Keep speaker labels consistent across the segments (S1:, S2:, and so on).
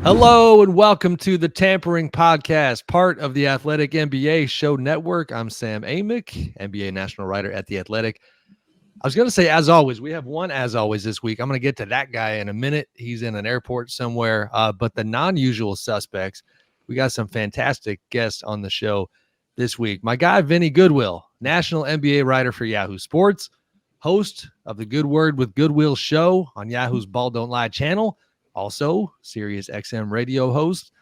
S1: Hello and welcome to the Tampering podcast, part of the Athletic NBA Show Network. I'm Sam Amick, NBA national writer at The Athletic. I was going to say, as always, we have one as always this week. I'm going to get to that guy in a minute. He's in an airport somewhere. But the non-usual suspects, we got some fantastic guests on the show this week. My guy, Vinny Goodwill, national NBA writer for Yahoo Sports, host of the Good Word with Goodwill show on Yahoo's Ball Don't Lie channel. Also, Sirius XM radio host.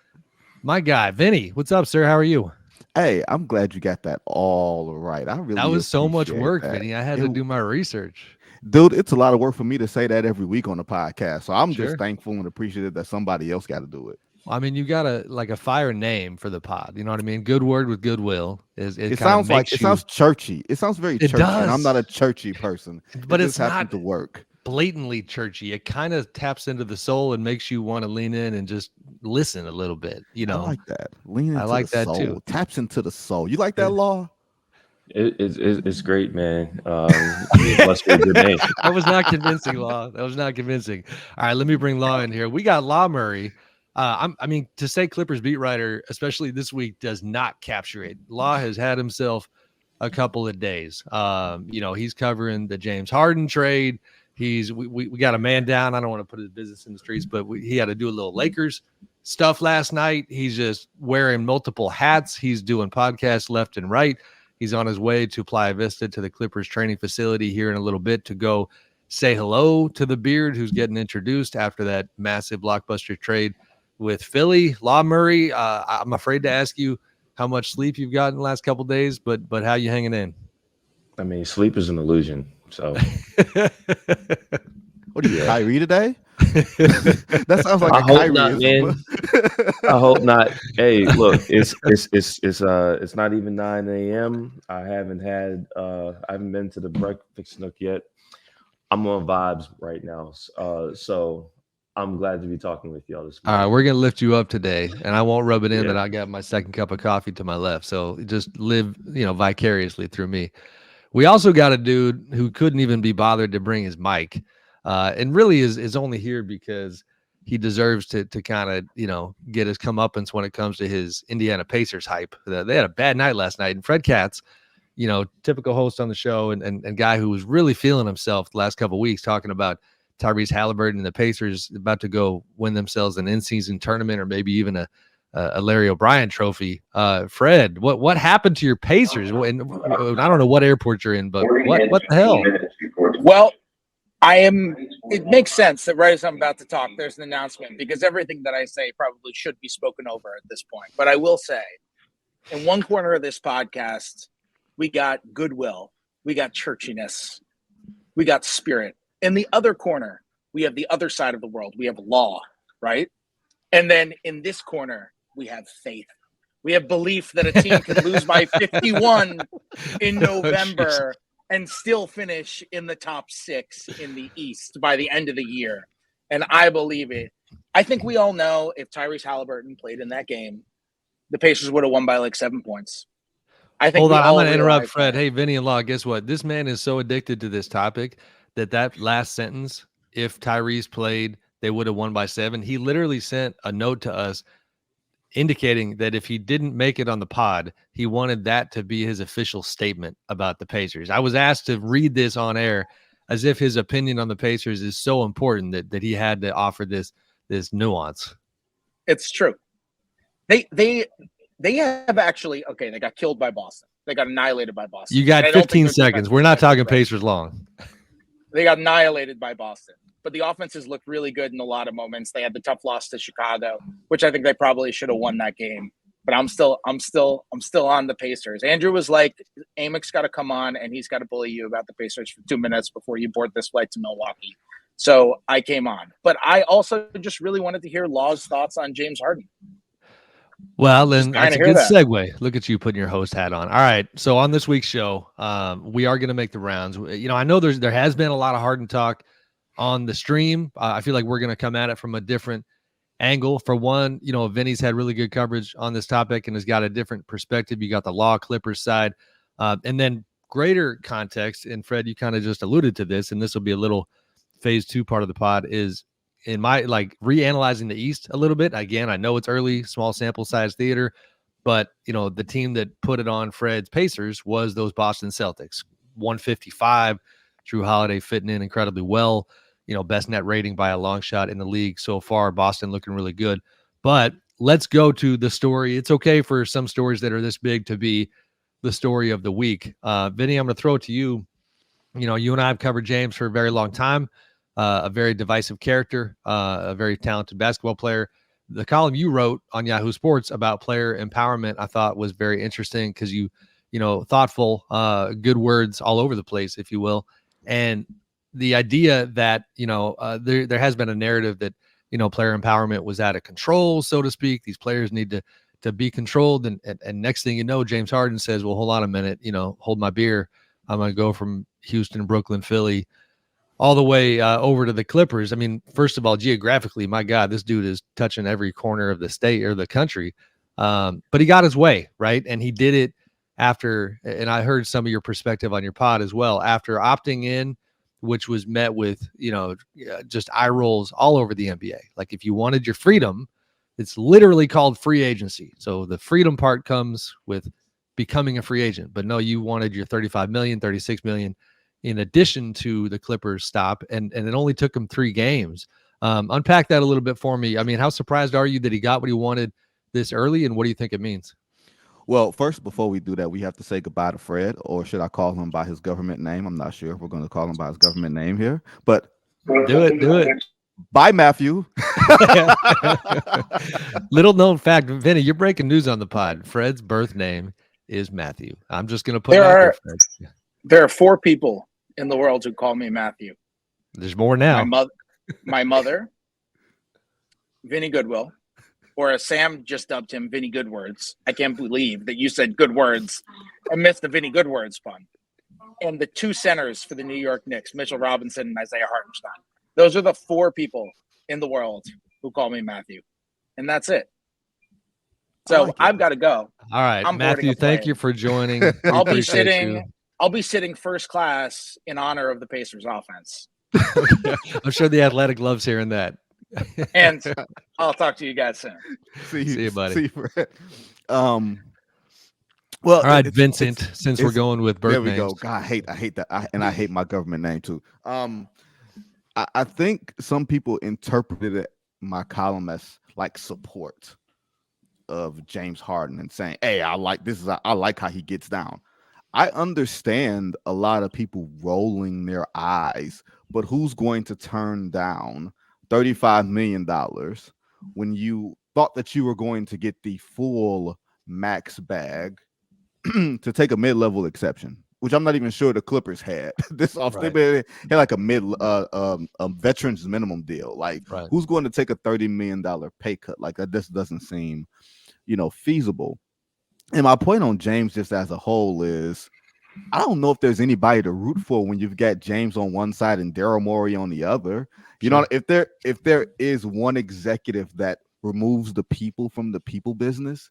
S1: My guy, Vinny. What's up, sir? How are you?
S2: Hey, I'm glad you got that all right.
S1: That was so much work, Vinny. I had to do my research.
S2: Dude, it's a lot of work for me to say that every week on the podcast. So I'm
S1: Sure.
S2: just thankful and appreciative that somebody else got to do it.
S1: I mean, you got a fire name for the pod. You know what I mean? Good Word with Goodwill.
S2: It sounds like it sounds churchy. It sounds very churchy.
S1: Does.
S2: And I'm not a churchy person.
S1: But
S2: it
S1: it's
S2: just
S1: not
S2: to work.
S1: Blatantly churchy. It kind of taps into the soul and makes you want to lean in and just listen a little bit. You know,
S2: I like that. Lean into
S1: I like
S2: the
S1: that
S2: soul.
S1: too.
S2: Taps into the soul. You like that, Law?
S3: It's great, man. It must be a good name.
S1: That was not convincing, Law. That was not convincing. All right, let me bring Law in here. We got Law Murray. I mean, to say Clippers beat writer, especially this week, does not capture it. Law has had himself a couple of days. He's covering the James Harden trade. We got a man down. I don't want to put his business in the streets, but he had to do a little Lakers stuff last night. He's just wearing multiple hats. He's doing podcasts left and right. He's on his way to Playa Vista to the Clippers training facility here in a little bit to go say hello to the Beard, who's getting introduced after that massive blockbuster trade with Philly. Law Murray, I'm afraid to ask you how much sleep you've gotten the last couple of days, but how you hanging in?
S3: I mean, sleep is an illusion. So,
S2: what are you, Kyrie today? That sounds like
S3: I
S2: a
S3: hope
S2: Kyrie.
S3: not, man. I hope not. Hey, look, it's not even 9 a.m. I haven't been to the breakfast nook yet. I'm on vibes right now. So I'm glad to be talking with y'all this morning.
S1: All right, we're gonna lift you up today, and I won't rub it in that I got my second cup of coffee to my left. So just live, vicariously through me. We also got a dude who couldn't even be bothered to bring his mic, and really is only here because he deserves to kind of get his comeuppance when it comes to his Indiana Pacers hype. They had a bad night last night, and Fred Katz, typical host on the show and guy who was really feeling himself the last couple of weeks, talking about Tyrese Halliburton and the Pacers about to go win themselves an in-season tournament or maybe even a Larry O'Brien trophy. Fred, what happened to your Pacers? And I don't know what airport you're in, but what the hell?
S4: Well, it makes sense that right as I'm about to talk, there's an announcement, because everything that I say probably should be spoken over at this point. But I will say, in one corner of this podcast, we got goodwill, we got churchiness, we got spirit. In the other corner, we have the other side of the world. We have law, right? And then in this corner, we have faith. We have belief that a team can lose by 51 in November and still finish in the top 6 in the East by the end of the year. And I believe it. I think we all know if Tyrese Halliburton played in that game, the Pacers would have won by like 7 points. I think.
S1: Hold on, I'm going to interrupt Fred. Hey, Vinny and Law, guess what? This man is so addicted to this topic that last sentence, if Tyrese played, they would have won by 7. He literally sent a note to us indicating that if he didn't make it on the pod, he wanted that to be his official statement about the Pacers. I was asked to read this on air as if his opinion on the Pacers is so important that he had to offer this nuance.
S4: It's true. They have actually, okay, they got killed by Boston. They got annihilated by Boston.
S1: You got 15 seconds. We're not talking Pacers long.
S4: They got annihilated by Boston, but the offenses looked really good in a lot of moments. They had the tough loss to Chicago, which I think they probably should have won that game. But I'm still on the Pacers. Andrew was like, Amick's got to come on and he's got to bully you about the Pacers for 2 minutes before you board this flight to Milwaukee. So I came on, but I also just really wanted to hear Law's thoughts on James Harden.
S1: Well, then that's a good segue. Look at you putting your host hat on. All right. So on this week's show, we are going to make the rounds. I know there has been a lot of Harden talk on the stream. I feel like we're going to come at it from a different angle. For one, Vinny's had really good coverage on this topic and has got a different perspective. You got the Law Clippers side, and then greater context. And Fred, you kind of just alluded to this, and this will be a little phase 2 part of the pod is, in my reanalyzing the East a little bit. Again, I know it's early, small sample size theater, but the team that put it on Fred's Pacers was those Boston Celtics. 155. Drew Holiday fitting in incredibly well. Best net rating by a long shot in the league so far. Boston looking really good. But let's go to the story. It's okay for some stories that are this big to be the story of the week. Vinny, I'm going to throw it to you. You and I have covered James for a very long time. A very divisive character, a very talented basketball player. The column you wrote on Yahoo Sports about player empowerment, I thought was very interesting because thoughtful, good words all over the place, if you will. And the idea that, there has been a narrative that, player empowerment was out of control, so to speak. These players need to be controlled. And next thing you know, James Harden says, well, hold on a minute, hold my beer. I'm going to go from Houston, Brooklyn, Philly, all the way over to the Clippers. I mean, first of all, geographically, my God, this dude is touching every corner of the state or the country. But he got his way, right? And he did it after, and I heard some of your perspective on your pod as well, after opting in, which was met with, just eye rolls all over the NBA. Like, if you wanted your freedom, it's literally called free agency. So the freedom part comes with becoming a free agent. But no, you wanted your 35 million, 36 million in addition to the Clippers stop. And it only took him 3 games. Unpack that a little bit for me. I mean, how surprised are you that he got what he wanted this early? And what do you think it means?
S2: Well, first, before we do that, we have to say goodbye to Fred, or should I call him by his government name? I'm not sure if we're going to call him by his government name here, but
S1: do it.
S2: Bye, Matthew.
S1: Little known fact, Vinny, you're breaking news on the pod. Fred's birth name is Matthew. I'm just going to put it out there, Fred.
S4: There are 4 people in the world who call me Matthew.
S1: There's more now.
S4: My mother, Vinny Goodwill, or as Sam just dubbed him, Vinny Goodwords. I can't believe that you said good words and missed the Vinny Goodwords pun. And the 2 centers for the New York Knicks, Mitchell Robinson and Isaiah Hartenstein. Those are the 4 people in the world who call me Matthew. And that's it. So I've got to go.
S1: All right, Matthew, thank you for joining.
S4: I'll be sitting first class in honor of the Pacers offense.
S1: I'm sure the Athletic loves hearing that.
S4: And I'll talk to you guys soon.
S1: See you, buddy.
S2: See you, Fred.
S1: Well, all right, Vincent. Since we're going with birth names,
S2: there we go. God, I hate that, I hate my government name too. I think some people interpreted my column as like support of James Harden and saying, "Hey, I like how he gets down." I understand a lot of people rolling their eyes, but who's going to turn down $35 million when you thought that you were going to get the full max bag to take a mid-level exception, which I'm not even sure the Clippers had this off. Right. They had like a veterans minimum deal. Like, who's going to take a $30 million pay cut? Like, that just doesn't seem, feasible. And my point on James just as a whole is, I don't know if there's anybody to root for when you've got James on one side and Daryl Morey on the other. If there is one executive that removes the people from the people business,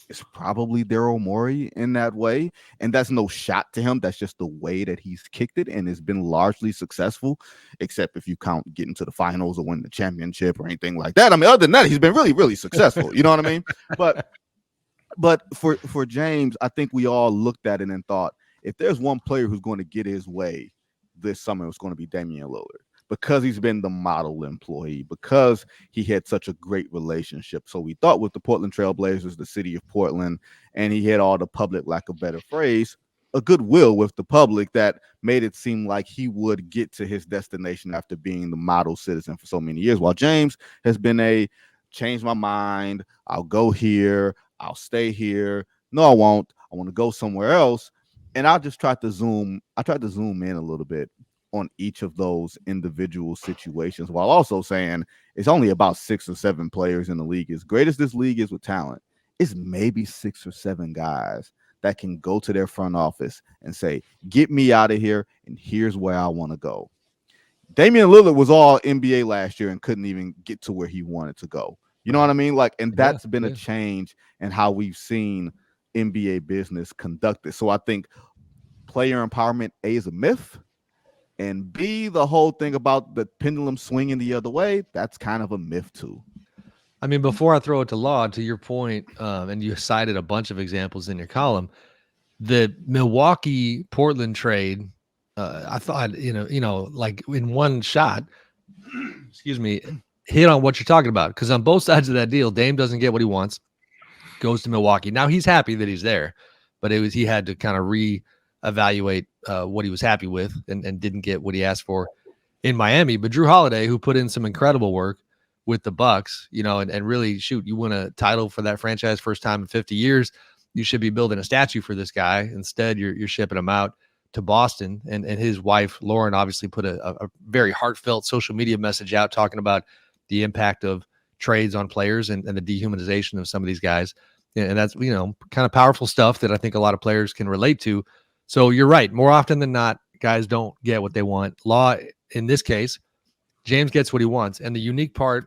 S2: it's probably Daryl Morey in that way. And that's no shot to him. That's just the way that he's kicked it and has been largely successful, except if you count getting to the finals or winning the championship or anything like that. I mean, other than that, he's been really, really successful. You know what I mean? But for James, I think we all looked at it and thought, if there's one player who's going to get his way this summer, it's going to be Damian Lillard, because he's been the model employee, because he had such a great relationship. So we thought with the Portland Trailblazers, the city of Portland, and he had all the public, lack of a better phrase, a goodwill with the public that made it seem like he would get to his destination after being the model citizen for so many years. While James has been change my mind, I'll go here, I'll stay here. No, I won't. I want to go somewhere else. And I tried to zoom in a little bit on each of those individual situations, while also saying it's only about 6 or 7 players in the league. As great as this league is with talent, it's maybe 6 or 7 guys that can go to their front office and say, get me out of here, and here's where I want to go. Damian Lillard was all NBA last year and couldn't even get to where he wanted to go. You know what I mean? And that's been a change in how we've seen NBA business conducted. So I think player empowerment, is a myth. And B, the whole thing about the pendulum swinging the other way, that's kind of a myth too.
S1: I mean, before I throw it to Law, to your point, and you cited a bunch of examples in your column, the Milwaukee Portland trade, I thought, like in one shot, excuse me, hit on what you're talking about. Because on both sides of that deal, Dame doesn't get what he wants, goes to Milwaukee. Now he's happy that he's there, but he had to kind of reevaluate what he was happy with and didn't get what he asked for in Miami. But Drew Holiday, who put in some incredible work with the Bucks, and really, shoot, you win a title for that franchise first time in 50 years. You should be building a statue for this guy. Instead, you're shipping him out to Boston. And his wife, Lauren, obviously put a very heartfelt social media message out talking about the impact of trades on players and the dehumanization of some of these guys. And that's, kind of powerful stuff that I think a lot of players can relate to. So you're right. More often than not, guys don't get what they want. Law, in this case, James gets what he wants. And the unique part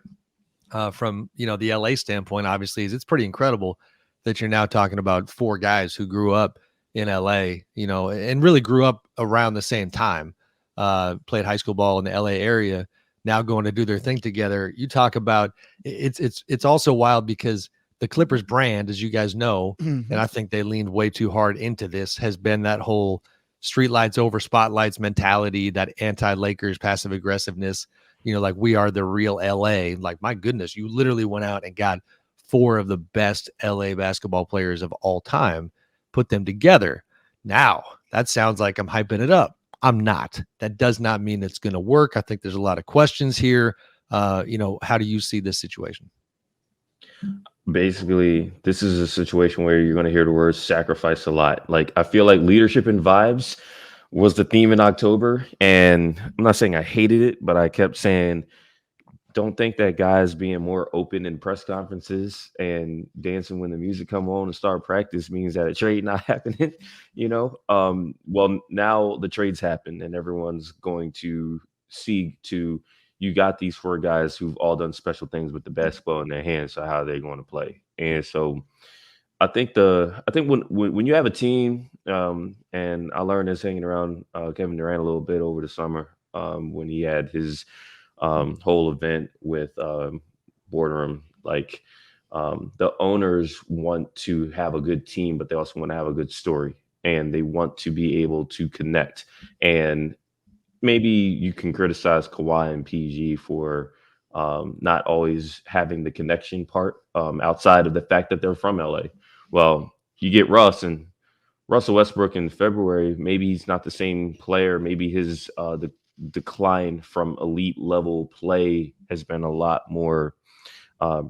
S1: from, the LA standpoint, obviously, is it's pretty incredible that you're now talking about 4 guys who grew up in LA, and really grew up around the same time, played high school ball in the LA area, now going to do their thing together. You talk about it's also wild because the Clippers brand, as you guys know, and I think they leaned way too hard into this, has been that whole streetlights over spotlights mentality, that anti-Lakers passive aggressiveness, like we are the real LA. Like, my goodness, you literally went out and got 4 of the best LA basketball players of all time, put them together. Now, that sounds like I'm hyping it up. I'm not. That does not mean it's going to work. I think there's a lot of questions here. How do you see this situation?
S3: Basically, this is a situation where you're going to hear the word sacrifice a lot. Like, I feel like leadership and vibes was the theme in October. And I'm not saying I hated it, but I kept saying, don't think that guys being more open in press conferences and dancing when the music come on and start practice means that a trade not happening, well, now the trades happen and everyone's going to see to, you got these 4 guys who've all done special things with the basketball in their hands. So how are they going to play? And so I think when you have a team, and I learned this hanging around Kevin Durant a little bit over the summer, when he had his whole event with Boardroom, like the owners want to have a good team, but they also want to have a good story, and they want to be able to connect. And maybe you can criticize Kawhi and PG for not always having the connection part, outside of the fact that they're from LA. Well, you get Russell Westbrook in February. Maybe he's not the same player. Maybe his the decline from elite level play has been a lot more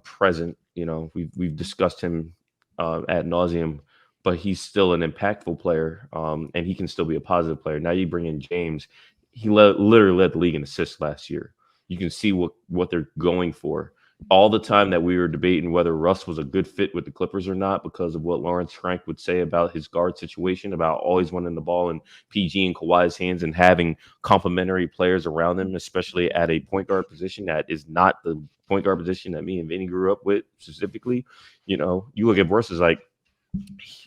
S3: present. We've discussed him ad nauseum, but he's still an impactful player, and he can still be a positive player. Now you bring in James. He literally led the league in assists last year. You can see what they're going for. All the time that we were debating whether Russ was a good fit with the Clippers or not because of what Lawrence Frank would say about his guard situation, about always wanting the ball in PG and Kawhi's hands and having complementary players around them, especially at a point guard position that is not the point guard position that me and Vinny grew up with specifically. You look at Russ, is like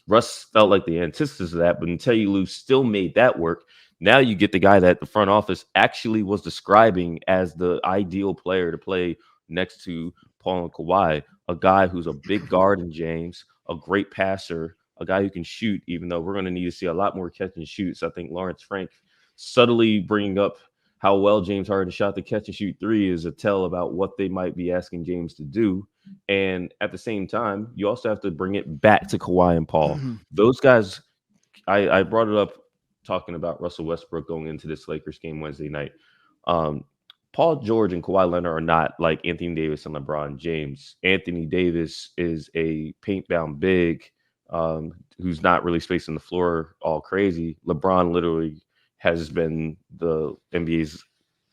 S3: Russ felt like the antithesis of that, but until you lose, still made that work. Now you get the guy that the front office actually was describing as the ideal player to play next to Paul and Kawhi, a guy who's a big guard in James, a great passer, a guy who can shoot, even though we're going to need to see a lot more catch and shoots. I think Lawrence Frank subtly bringing up how well James Harden shot the catch and shoot 3 is a tell about what they might be asking James to do. And at the same time, you also have to bring it back to Kawhi and Paul. Those guys, I brought it up talking about Russell Westbrook going into this Lakers game Wednesday night. Paul George and Kawhi Leonard are not like Anthony Davis and LeBron James. Anthony Davis is a paint-bound big who's not really spacing the floor all crazy. LeBron literally has been the NBA's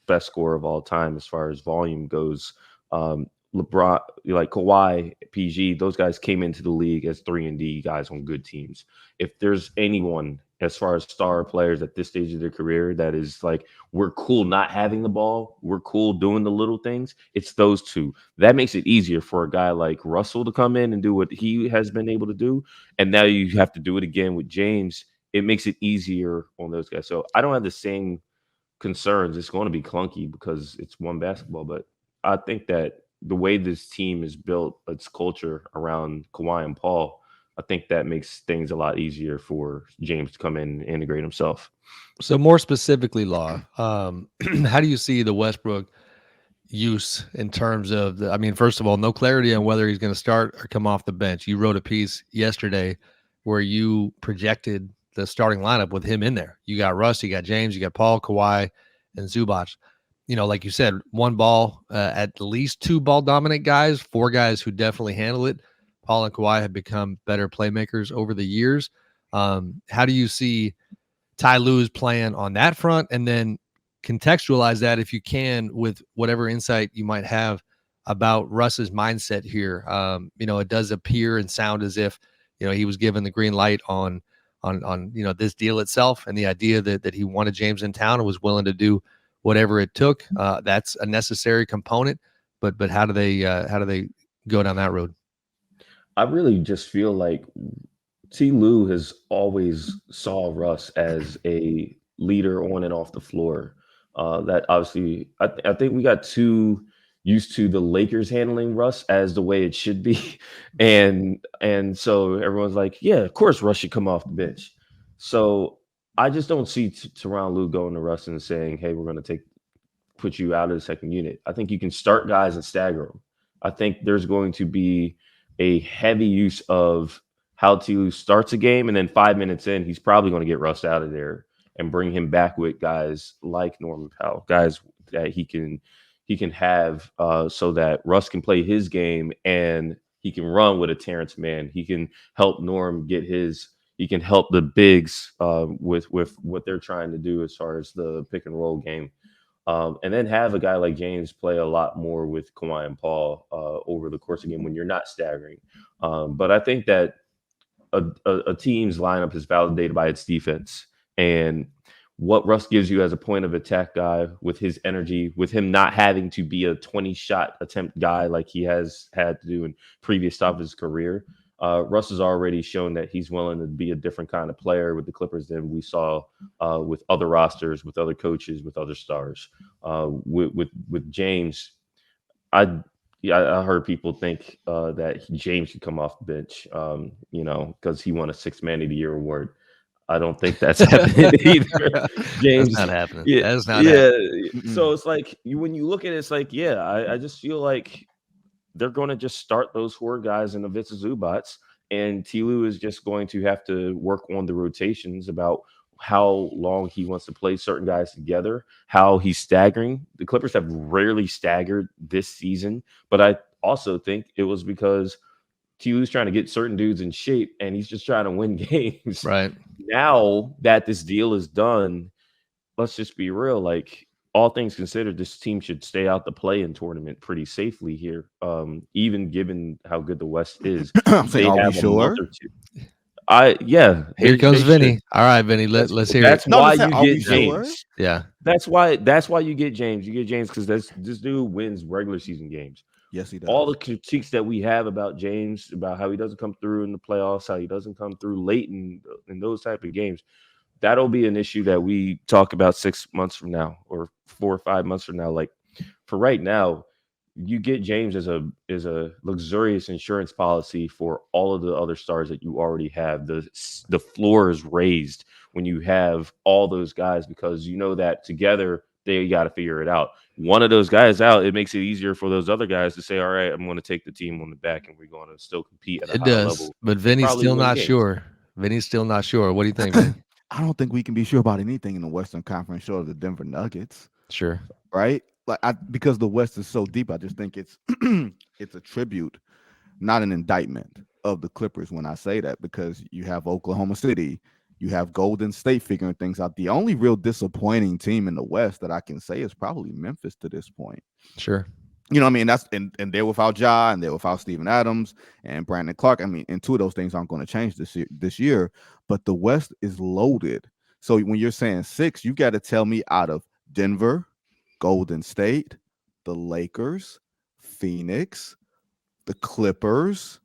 S3: best scorer of all time as far as volume goes. LeBron, like Kawhi, PG, those guys came into the league as 3-and-D guys on good teams. If there's anyone as far as star players at this stage of their career that is like, we're cool not having the ball, we're cool doing the little things, it's those 2. That makes it easier for a guy like Russell to come in and do what he has been able to do. And now you have to do it again with James. It makes it easier on those guys. So I don't have the same concerns. It's going to be clunky because it's one basketball, but I think that the way this team is built, its culture around Kawhi and Paul, I think that makes things a lot easier for James to come in and integrate himself.
S1: So more specifically, Law, how do you see the Westbrook use in terms of I mean, first of all, no clarity on whether he's going to start or come off the bench. You wrote a piece yesterday where you projected the starting lineup with him in there. You got Russ, you got James, you got Paul, Kawhi, and Zubac. You know, like you said, one ball, at least two ball dominant guys, four guys who definitely handle it. Paul and Kawhi have become better playmakers over the years. How do you see Ty Lue's plan on that front? And then contextualize that, if you can, with whatever insight you might have about Russ's mindset here. You know, it does appear and sound as if, you know, he was given the green light on you know, this deal itself, and the idea that he wanted James in town and was willing to do whatever it took. That's a necessary component, but how do they go down that road?
S3: I really just feel like T. Lue has always saw Russ as a leader on and off the floor. That obviously, I think we got too used to the Lakers handling Russ as the way it should be, and so everyone's like, yeah, of course Russ should come off the bench. So I just don't see Tyronn Lue going to Russ and saying, hey, we're going to put you out of the second unit. I think you can start guys and stagger them. I think there's going to be a heavy use of how to starts a game, and then 5 minutes in, he's probably going to get Russ out of there and bring him back with guys like Norman Powell, guys that he can have so that Russ can play his game and he can run with a Terrence Mann. He can help Norm get his. He can help the bigs with what they're trying to do as far as the pick and roll game. And then have a guy like James play a lot more with Kawhi and Paul over the course of the game when you're not staggering. But I think that a team's lineup is validated by its defense, and what Russ gives you as a point of attack guy with his energy, with him not having to be a 20-shot attempt guy like he has had to do in previous stops of his career. Russ has already shown that he's willing to be a different kind of player with the Clippers than we saw with other rosters, with other coaches, with other stars. With James, I heard people think that James should come off the bench, you know, because he won a Sixth Man of the Year award. I don't think that's happening either. James,
S1: That's not happening.
S3: yeah,
S1: That is not
S3: yeah.
S1: happening.
S3: So it's like when you look at it, it's like, yeah, I just feel like they're going to just start those four guys in the Vitsa Zubats, and T. Lue is just going to have to work on the rotations about how long he wants to play certain guys together, how he's staggering. The Clippers have rarely staggered this season, but I also think it was because T. Lue's trying to get certain dudes in shape, and he's just trying to win games.
S1: Right.
S3: Now that this deal is done, let's just be real. Like, all things considered, this team should stay out the play-in tournament pretty safely here, even given how good the West is.
S2: I'm saying, are we
S3: have a month
S2: sure?
S3: or two. Yeah.
S1: Here comes
S3: should.
S1: Vinny. All right, Vinny. Let's hear
S3: That's
S1: it.
S2: No,
S3: why
S2: listen,
S3: you
S2: are we
S3: get
S2: sure?
S3: James.
S1: Yeah.
S3: That's why you get James. You get James because this dude wins regular season games.
S2: Yes, he does.
S3: All the critiques that we have about James, about how he doesn't come through in the playoffs, how he doesn't come through late in those type of games, that'll be an issue that we talk about 6 months from now or 4 or 5 months from now. Like, for right now, you get James as a luxurious insurance policy for all of the other stars that you already have. The floor is raised when you have all those guys, because you know that together they got to figure it out. One of those guys out, it makes it easier for those other guys to say, all right, I'm going to take the team on the back and we're going to still compete at a
S1: It
S3: high
S1: does.
S3: level.
S1: But Vinny's
S3: Probably
S1: still
S3: win
S1: not
S3: games.
S1: sure. Vinny's still not sure. What do you think, Vinny?
S2: I don't think we can be sure about anything in the Western Conference short of the Denver Nuggets,
S1: Sure.
S2: right? Like, because the West is so deep, I just think it's it's a tribute, not an indictment of the Clippers when I say that, because you have Oklahoma City, you have Golden State figuring things out. The only real disappointing team in the West that I can say is probably Memphis to this point.
S1: Sure.
S2: You know what I mean? That's and they're without Ja, and they're without Steven Adams and Brandon Clark. I mean, and two of those things aren't going to change this year, but the West is loaded. So when you're saying 6, you got to tell me out of Denver, Golden State, the Lakers, Phoenix, the Clippers,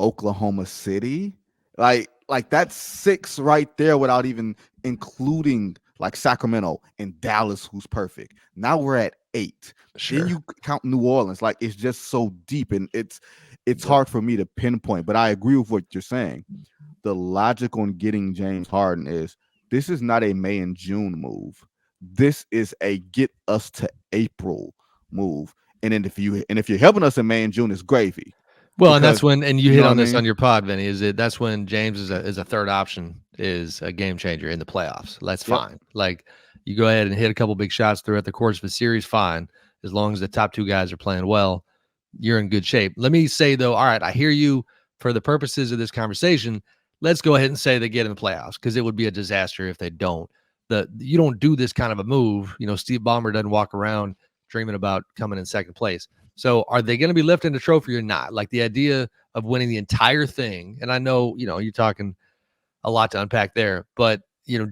S2: Oklahoma City, like that's 6 right there without even including like Sacramento and Dallas, who's perfect. Now we're at 8.
S1: Sure.
S2: Then you count New Orleans. Like, it's just so deep, and it's hard for me to pinpoint. But I agree with what you're saying. The logic on getting James Harden is this is not a May and June move. This is a get us to April move. And then if you're helping us in May and June, it's gravy.
S1: Well, and that's when, and you hit on this
S2: I mean?
S1: on your pod, Vinny, that's when James is a third option, is a game changer in the playoffs. That's fine. Like, you go ahead and hit a couple big shots throughout the course of a series, fine. As long as the top 2 guys are playing well, you're in good shape. Let me say, though, all right, I hear you. For the purposes of this conversation, let's go ahead and say they get in the playoffs, because it would be a disaster if they don't. You don't do this kind of a move. Steve Ballmer doesn't walk around dreaming about coming in second place. So are they going to be lifting the trophy or not? Like, the idea of winning the entire thing, and I know, you're talking a lot to unpack there, but,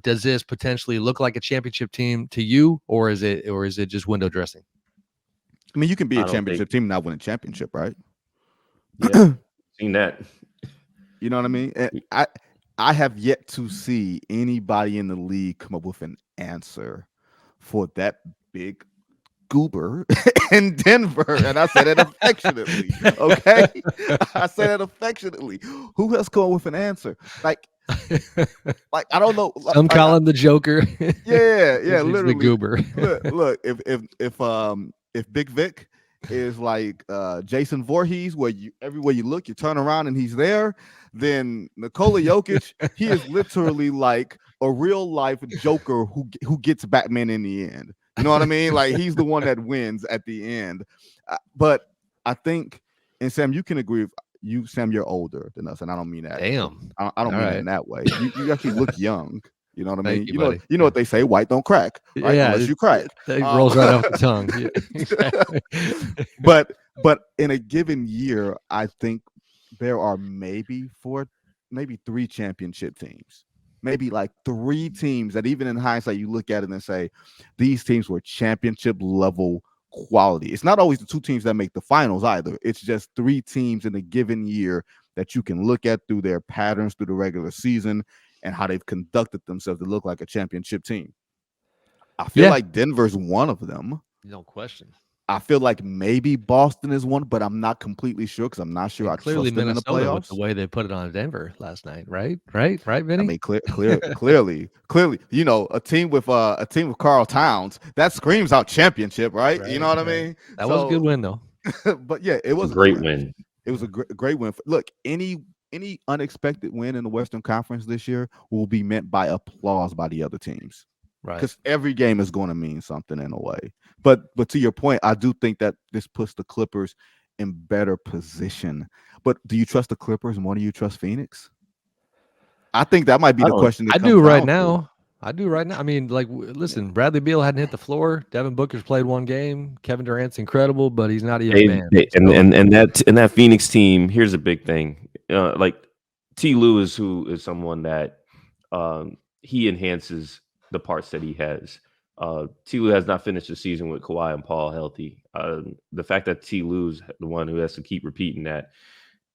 S1: does this potentially look like a championship team to you, or is it just window dressing?
S2: I mean, you can be a championship team and not win a championship, right?
S3: Yeah, seen that.
S2: You know what I mean? And I have yet to see anybody in the league come up with an answer for that big goober in Denver, and I said it affectionately. Okay, I said it affectionately. Who has come up with an answer? Like I don't know.
S1: I'm calling the Joker.
S2: Yeah, literally.
S1: The goober.
S2: Look, if Big Vic is like Jason Voorhees, where everywhere you look, you turn around and he's there, then Nikola Jokic, he is literally like a real life Joker who gets Batman in the end. You know what I mean? Like, he's the one that wins at the end. But I think, and Sam, you can agree with you. Sam, you're older than us, and I don't mean that.
S1: Damn,
S2: I don't mean it in that way. You actually look young. You know what I mean?
S1: You
S2: know what they say: white don't crack, right?
S1: Yeah,
S2: Unless you crack.
S1: It rolls right off the tongue. Yeah.
S2: But in a given year, I think there are maybe 3 championship teams. Maybe like 3 teams that, even in hindsight, you look at it and say, these teams were championship level quality. It's not always the 2 teams that make the finals either. It's just 3 teams in a given year that you can look at through their patterns through the regular season and how they've conducted themselves to look like a championship team. I feel like Denver's one of them.
S1: No question.
S2: I feel like maybe Boston is one, but I'm not completely sure, because I'm not sure I trust them in the playoffs.
S1: With the way they put it on Denver last night, right, Vinny?
S2: I mean, clearly, a team with Karl Towns, that screams out championship, right? You know what I mean?
S1: That was a good win, though.
S2: But yeah, it was
S3: a great win.
S2: It was a great win. Look, any unexpected win in the Western Conference this year will be met by applause by the other teams. Right. Because every game is going to mean something in a way. But to your point, I do think that this puts the Clippers in better position. But do you trust the Clippers more than you trust Phoenix? I think that might be the question.
S1: I do right now. I mean, like, listen, Bradley Beal hadn't hit the floor. Devin Booker's played 1 game. Kevin Durant's incredible, but he's not a young man.
S3: And that Phoenix team, here's a big thing. Like, T. Lue is someone that he enhances the parts that he has. T. Lue has not finished the season with Kawhi and Paul healthy. The fact that T. Lue's the one who has to keep repeating that,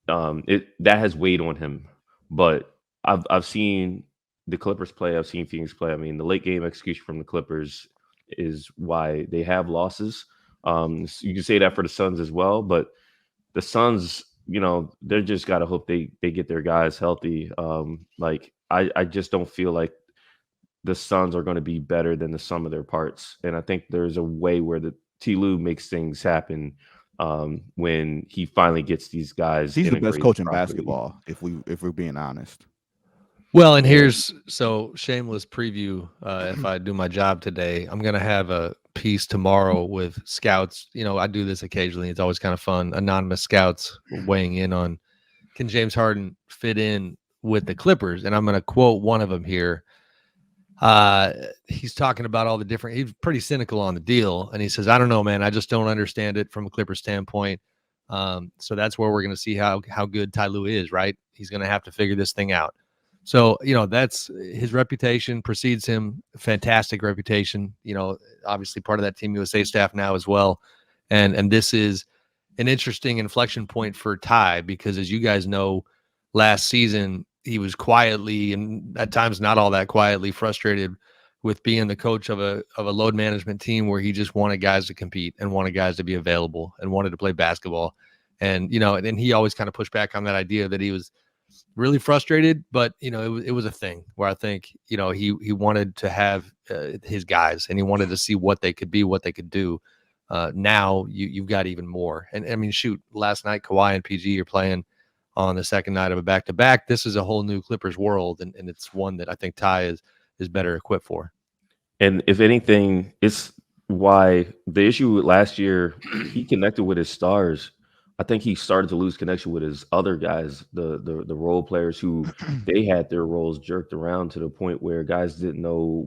S3: that has weighed on him. But I've seen the Clippers play. I've seen Phoenix play. I mean, the late game execution from the Clippers is why they have losses. You can say that for the Suns as well, but the Suns, they're just got to hope they get their guys healthy. I just don't feel like the Suns are going to be better than the sum of their parts. And I think there's a way where the T. Lue makes things happen when he finally gets these guys.
S2: He's the best coach in basketball, if we're being honest.
S1: Well, and here's shameless preview. If I do my job today, I'm going to have a piece tomorrow with scouts. I do this occasionally. It's always kind of fun. Anonymous scouts weighing in on, can James Harden fit in with the Clippers? And I'm going to quote one of them here. He's talking about all the different, he's pretty cynical on the deal. And he says, I don't know, man, I just don't understand it from a Clippers standpoint. So that's where we're going to see how good Ty Lue is, right? He's going to have to figure this thing out. So, that's his reputation precedes him. Fantastic reputation, obviously part of that Team USA staff now as well. And this is an interesting inflection point for Ty, because as you guys know, last season, he was quietly, and at times not all that quietly, frustrated with being the coach of a load management team where he just wanted guys to compete and wanted guys to be available and wanted to play basketball. And, and he always kind of pushed back on that idea that he was really frustrated, but, it was a thing where I think, he wanted to have his guys and he wanted to see what they could be, what they could do. Now you've got even more. And I mean, shoot, last night, Kawhi and PG are playing on the second night of a back-to-back. This is a whole new Clippers world. And it's one that I think Ty is better equipped for.
S3: And if anything, it's why the issue last year, he connected with his stars. I think he started to lose connection with his other guys, the role players who they had their roles jerked around to the point where guys didn't know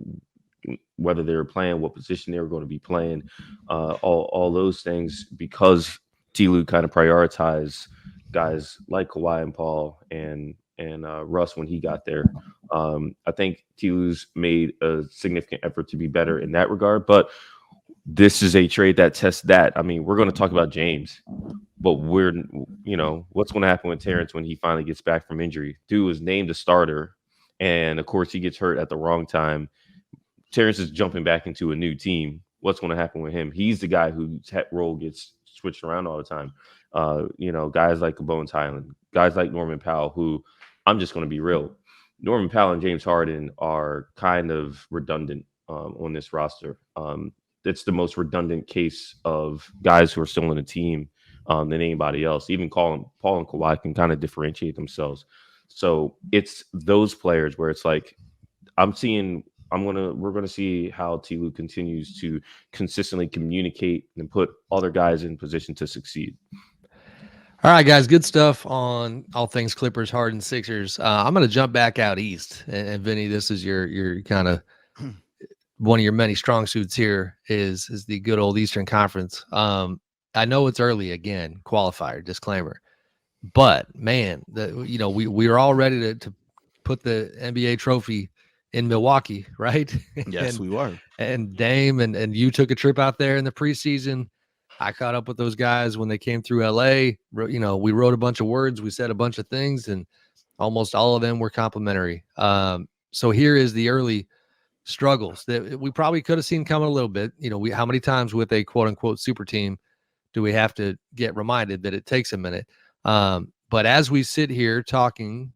S3: whether they were playing, what position they were going to be playing, all those things, because T. Lue kind of prioritized guys like Kawhi and Paul and Russ when he got there. I think T. Lue's made a significant effort to be better in that regard, but this is a trade that tests that. I mean, we're going to talk about James, but what's going to happen with Terrence when he finally gets back from injury? Dude was named a starter, and of course he gets hurt at the wrong time. Terrence is jumping back into a new team. What's going to happen with him? He's the guy whose role gets switched around all the time. Guys like Bones Highland, guys like Norman Powell, who I'm just going to be real. Norman Powell and James Harden are kind of redundant on this roster. It's the most redundant case of guys who are still in the team than anybody else. Even Paul and Kawhi can kind of differentiate themselves. So it's those players where it's like we're gonna see how T. Lue continues to consistently communicate and put other guys in position to succeed.
S1: All right, guys, good stuff on all things Clippers, Harden, Sixers. I'm going to jump back out east, and Vinny, this is your kind of one of your many strong suits here is the good old Eastern Conference. I know it's early again, qualifier disclaimer, but man, we were all ready to put the NBA trophy in Milwaukee, right?
S2: Yes, we were.
S1: And Dame and you took a trip out there in the preseason. I caught up with those guys when they came through LA. We wrote a bunch of words, we said a bunch of things, and almost all of them were complimentary. So here is the early struggles that we probably could have seen coming a little bit. How many times with a quote unquote super team do we have to get reminded that it takes a minute? But as we sit here talking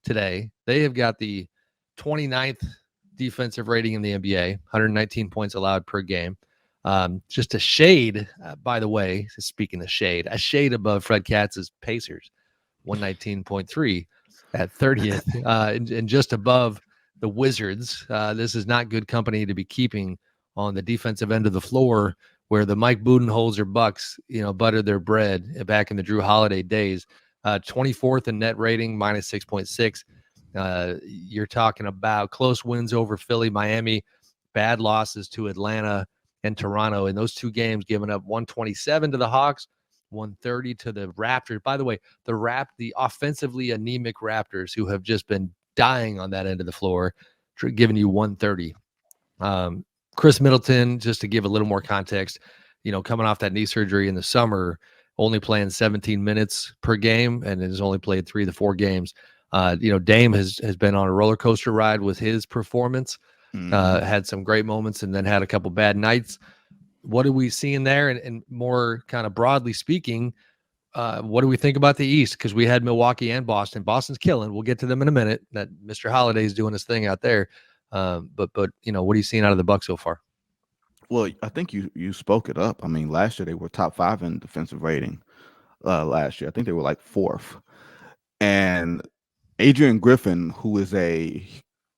S1: today, they have got the 29th defensive rating in the NBA, 119 points allowed per game. Just a shade, by the way, speaking of shade, a shade above Fred Katz's Pacers, 119.3 at 30th, and just above the Wizards. This is not good company to be keeping on the defensive end of the floor, where the Mike Budenholzer Bucks, buttered their bread back in the Drew Holiday days. 24th in net rating, minus 6.6. You're talking about close wins over Philly, Miami, bad losses to Atlanta and Toronto. In those two games, giving up 127 to the Hawks, 130 to the Raptors. By the way, the offensively anemic Raptors, who have just been dying on that end of the floor, giving you 130. Chris Middleton, just to give a little more context, coming off that knee surgery in the summer, only playing 17 minutes per game and has only played 3 of the 4 games. Dame has been on a roller coaster ride with his performance. Had some great moments and then had a couple bad nights. What are we seeing there? And more kind of broadly speaking, what do we think about the East? Because we had Milwaukee and Boston. Boston's killing. We'll get to them in a minute. That Mr. Holiday's doing his thing out there. But what are you seeing out of the Bucks so far?
S2: Well, I think you spoke it up. I mean, last year they were top 5 in defensive rating. Last year, I think they were like 4th. And Adrian Griffin, who is a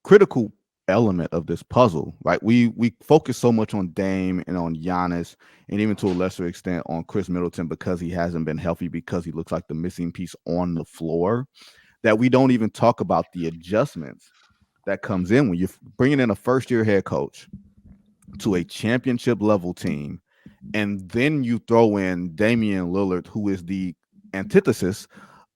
S2: critical element of this puzzle, right? We focus so much on Dame and on Giannis, and even to a lesser extent on Chris Middleton because he hasn't been healthy, because he looks like the missing piece on the floor, that we don't even talk about the adjustments that comes in when you're bringing in a first-year head coach to a championship level team, and then you throw in Damian Lillard, who is the antithesis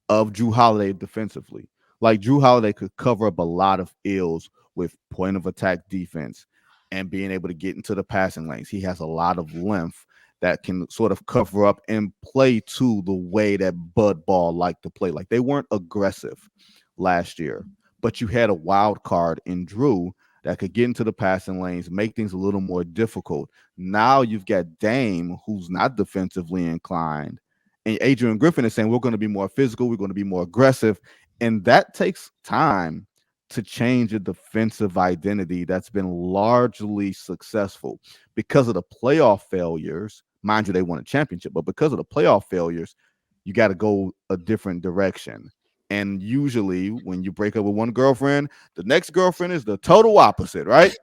S2: of Drew Holiday defensively. Like, Drew Holiday could cover up a lot of ills with point of attack defense and being able to get into the passing lanes. He has a lot of length that can sort of cover up and play to the way that Bud Ball liked to play. Like, they weren't aggressive last year, but you had a wild card in Drew that could get into the passing lanes, make things a little more difficult. Now you've got Dame, who's not defensively inclined, and Adrian Griffin is saying we're going to be more physical, we're going to be more aggressive, and that takes time to change a defensive identity that's been largely successful because of the playoff failures. Mind you, they won a championship, but because of the playoff failures, you got to go a different direction. And usually when you break up with one girlfriend, the next girlfriend is the total opposite, right?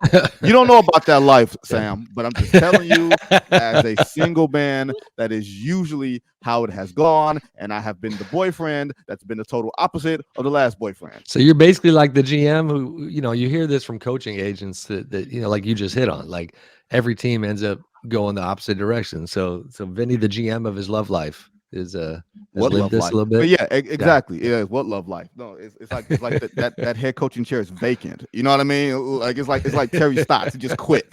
S2: You don't know about that life, Sam, but I'm just telling you, as a single man, that is usually how it has gone. And I have been the boyfriend that's been the total opposite of the last boyfriend.
S1: So you're basically like the GM who, you hear this from coaching agents that like you just hit on, like every team ends up going the opposite direction. So Vinny, the GM of his love life, is has
S2: What
S1: lived
S2: love
S1: this
S2: life?
S1: a little bit.
S2: But yeah, exactly. Yeah, what love life? No, it's like that head coaching chair is vacant. You know what I mean? Like it's like Terry Stotts, he just quit.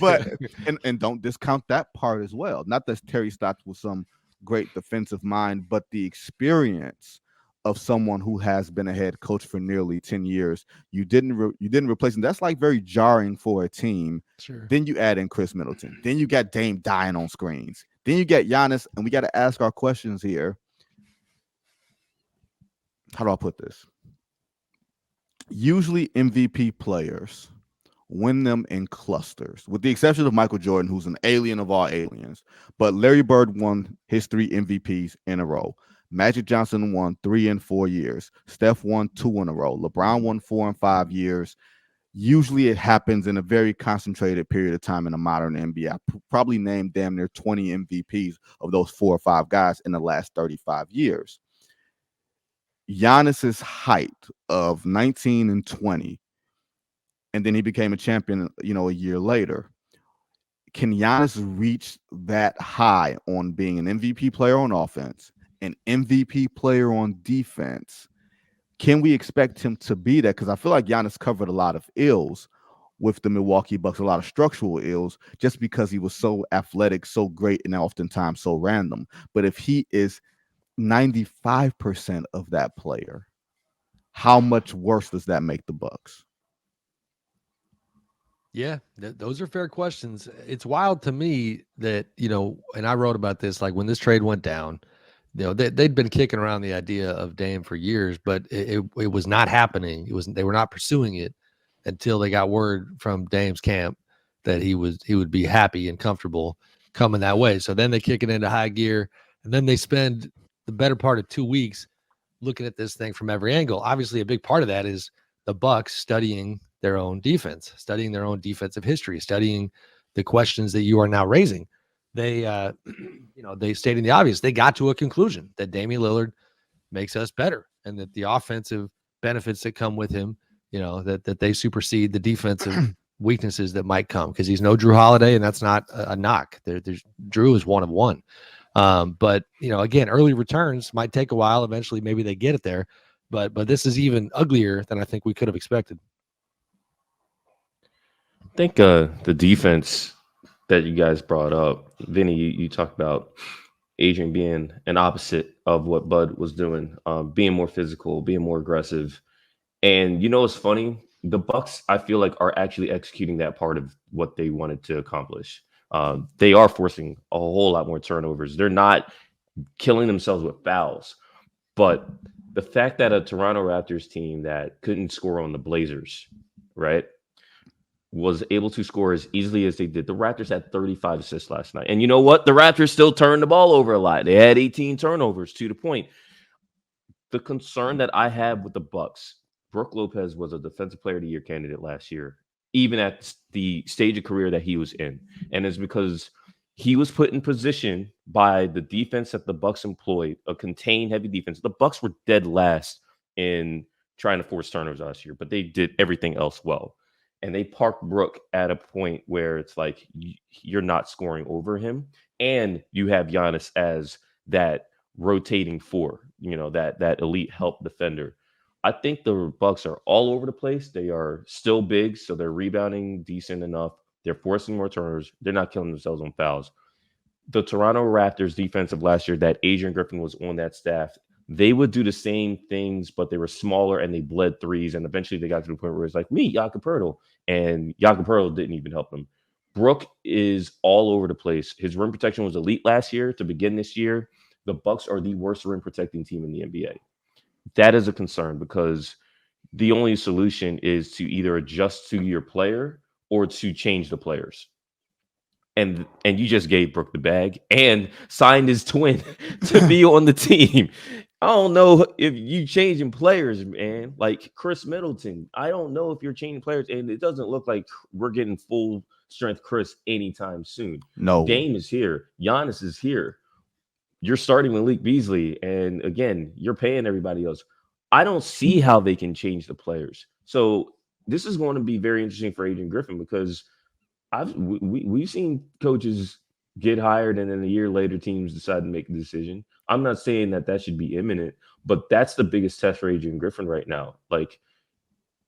S2: but and don't discount that part as well. Not that Terry Stotts was some great defensive mind, but the experience of someone who has been a head coach for nearly 10 years. You didn't replace him. That's like very jarring for a team.
S1: Sure.
S2: Then you add in Chris Middleton. Then you got Dame dying on screens. Then you get Giannis, and we got to ask our questions here. How do I put this? Usually MVP players win them in clusters, with the exception of Michael Jordan, who's an alien of all aliens. But Larry Bird won his 3 MVPs in a row. Magic Johnson won 3 in 4 years. Steph won 2 in a row. LeBron won 4 in 5 years. Usually it happens in a very concentrated period of time in the modern NBA. I probably named damn near 20 MVPs of those 4 or 5 guys in the last 35 years. Giannis's height of 19 and 20, and then he became a champion, a year later. Can Giannis reach that high on being an MVP player on offense, an MVP player on defense? Can we expect him to be that? Because I feel like Giannis covered a lot of ills with the Milwaukee Bucks, a lot of structural ills, just because he was so athletic, so great, and oftentimes so random. But if he is 95% of that player, how much worse does that make the Bucks?
S1: Yeah, those are fair questions. It's wild to me that, and I wrote about this, like when this trade went down, they'd been kicking around the idea of Dame for years, but it was not happening. They were not pursuing it until they got word from Dame's camp that he would be happy and comfortable coming that way. So then they kick it into high gear, and then they spend the better part of 2 weeks looking at this thing from every angle. Obviously, a big part of that is the Bucks studying their own defense, studying their own defensive history, studying the questions that you are now raising. They, they stating the obvious. They got to a conclusion that Damian Lillard makes us better, and that the offensive benefits that come with him, that they supersede the defensive weaknesses that might come, because he's no Drew Holiday, and that's not a knock. There's Drew is one of one. But again, early returns might take a while. Eventually, maybe they get it there. But this is even uglier than I think we could have expected.
S3: I think the defense that you guys brought up, Vinny, you talked about Adrian being an opposite of what Bud was doing, being more physical, being more aggressive. And it's funny, the Bucks, I feel like, are actually executing that part of what they wanted to accomplish. They are forcing a whole lot more turnovers. They're not killing themselves with fouls. But the fact that a Toronto Raptors team that couldn't score on the Blazers, right, was able to score as easily as they did. The Raptors had 35 assists last night. And you know what? The Raptors still turned the ball over a lot. They had 18 turnovers, to the point. The concern that I have with the Bucks, Brook Lopez was a Defensive Player of the Year candidate last year, even at the stage of career that he was in. And it's because he was put in position by the defense that the Bucks employed, a contained heavy defense. The Bucks were dead last in trying to force turnovers last year, but they did everything else well. And they parked Brook at a point where it's like you're not scoring over him, and you have Giannis as that rotating four, that elite help defender. I think the Bucks are all over the place. They are still big, so they're rebounding decent enough. They're forcing more turnovers. They're not killing themselves on fouls. The Toronto Raptors defense of last year, that Adrian Griffin was on that staff, they would do the same things, but they were smaller and they bled threes. And eventually they got to the point where it's like me, Jakob Poeltl, and Jakob Poeltl didn't even help them. Brook is all over the place. His rim protection was elite last year. To begin this year, the Bucks are the worst rim protecting team in the NBA. That is a concern because the only solution is to either adjust to your player or to change the players. And you just gave Brook the bag and signed his twin to be on the team. I don't know if you changing players, man. Like Chris Middleton, I don't know if you're changing players, and it doesn't look like we're getting full strength Chris anytime soon.
S2: No.
S3: Dame is here. Giannis is here. You're starting Malik Beasley, and again, you're paying everybody else. I don't see how they can change the players. So this is going to be very interesting for Adrian Griffin because we've seen coaches get hired and then a year later teams decide to make a decision. I'm not saying that should be imminent, but that's the biggest test for Adrian Griffin right now. Like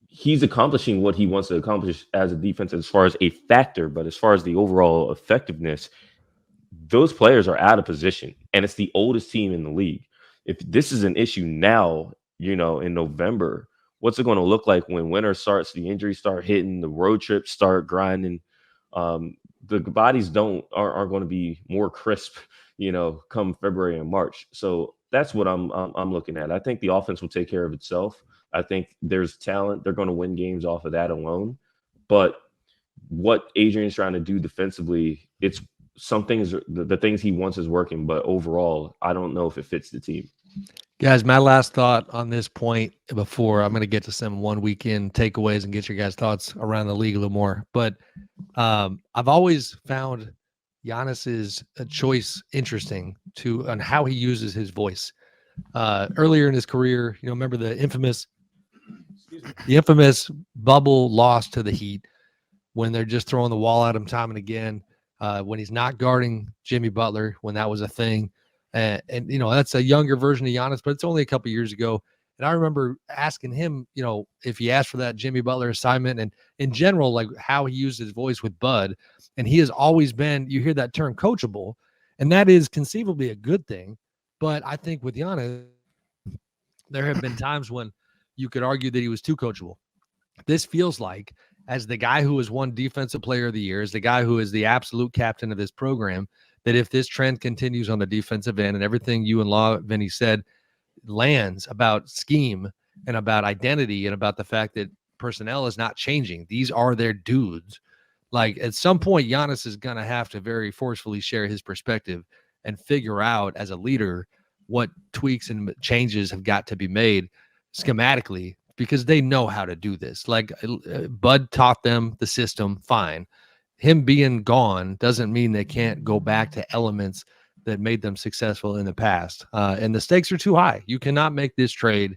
S3: he's accomplishing what he wants to accomplish as a defense as far as a factor, but as far as the overall effectiveness, those players are out of position and it's the oldest team in the league. If this is an issue now, in November, what's it going to look like when winter starts, the injuries start hitting, the road trips start grinding? The bodies aren't going to be more crisp, come February and March. So that's what I'm looking at. I think the offense will take care of itself. I think there's talent. They're going to win games off of that alone. But what Adrian's trying to do defensively, it's some things, the things he wants is working. But overall, I don't know if it fits the team.
S1: Guys, my last thought on this point before I'm going to get to some one weekend takeaways and get your guys' thoughts around the league a little more. But I've always found Giannis's choice interesting on how he uses his voice. Earlier in his career, remember the infamous bubble loss to the Heat when they're just throwing the wall at him time and again, when he's not guarding Jimmy Butler, when that was a thing. And that's a younger version of Giannis, but it's only a couple years ago. And I remember asking him, if he asked for that Jimmy Butler assignment and in general, like how he used his voice with Bud. And he has always been, you hear that term coachable, and that is conceivably a good thing. But I think with Giannis, there have been times when you could argue that he was too coachable. This feels like, as the guy who has won Defensive Player of the Year, as the guy who is the absolute captain of this program, that if this trend continues on the defensive end and everything you and Law, Vinny, said lands about scheme and about identity and about the fact that personnel is not changing, these are their dudes. Like at some point, Giannis is going to have to very forcefully share his perspective and figure out as a leader what tweaks and changes have got to be made schematically because they know how to do this. Like Bud taught them the system, fine. Him being gone doesn't mean they can't go back to elements that made them successful in the past. And the stakes are too high. You cannot make this trade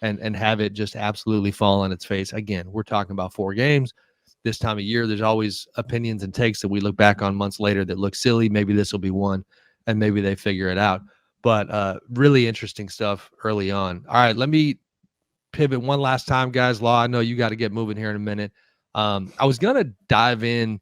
S1: and have it just absolutely fall on its face. Again, we're talking about 4 games. This time of year, there's always opinions and takes that we look back on months later that look silly. Maybe this will be one, and maybe they figure it out. But really interesting stuff early on. All right, let me pivot one last time, guys. Law, I know you got to get moving here in a minute. I was going to dive in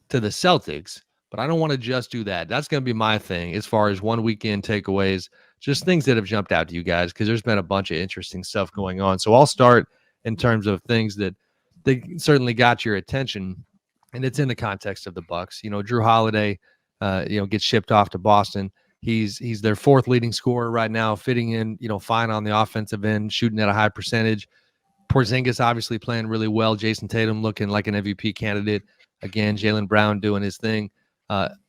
S1: to the Celtics, but I don't want to just do that. That's going to be my thing as far as one weekend takeaways, just things that have jumped out to you guys, because there's been a bunch of interesting stuff going on. So I'll start in terms of things that they certainly got your attention, and it's in the context of the Bucks. Drew Holiday, gets shipped off to Boston. He's their 4th leading scorer right now, fitting in, fine on the offensive end, shooting at a high percentage. Porzingis obviously playing really well. Jason Tatum looking like an MVP candidate. Again, Jaylen Brown doing his thing.